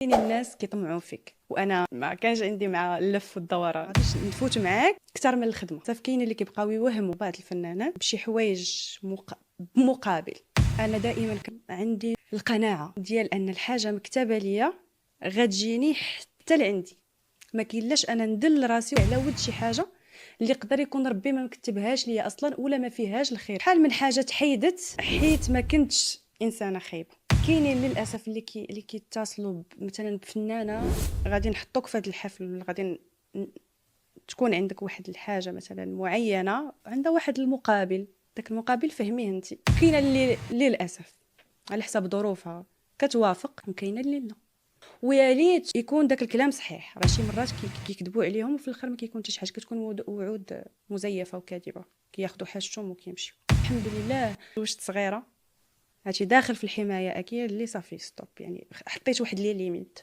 كاين الناس كيطمعوا فيك، وانا ما كانش عندي مع اللف والدوران، غاديش نفوت معاك اكثر من الخدمه. صافي كاين اللي كيبقاو يوهموا بعض الفنانات بشي حوايج بمقابل. انا دائما عندي القناعه ديال ان الحاجه مكتبه ليا غتجيني حتى لعندي، ما كاينلاش انا ندل راسي على ود شي حاجه اللي يقدر يكون ربي ما مكتبهاش ليا اصلا ولا ما فيهاش الخير. بحال من حاجه تحيدت حيت ما كنتش انسانه خايبه. كاينين للاسف اللي كيتصلوا مثلا بفنانه، غادي نحطوك في هذا الحفل، غادي تكون عندك واحد الحاجه مثلا معينه، عندها واحد المقابل، داك المقابل فهميه انت. كاينه اللي للاسف على حسب ظروفها كتوافق، وكاينه اللي لا. ويا ريت يكون داك الكلام صحيح، راه شي مرات كيكذبوا عليهم وفي الاخر ما كيكون حتى شي حاجه، كتكون وعود مزيفه وكاذبه، كياخذوا حاجتهم وكيمشيو. الحمد لله وشت صغيره، هادشي داخل في الحمايه اكيد اللي صافي ستوب، يعني حطيت واحد لي ليميت.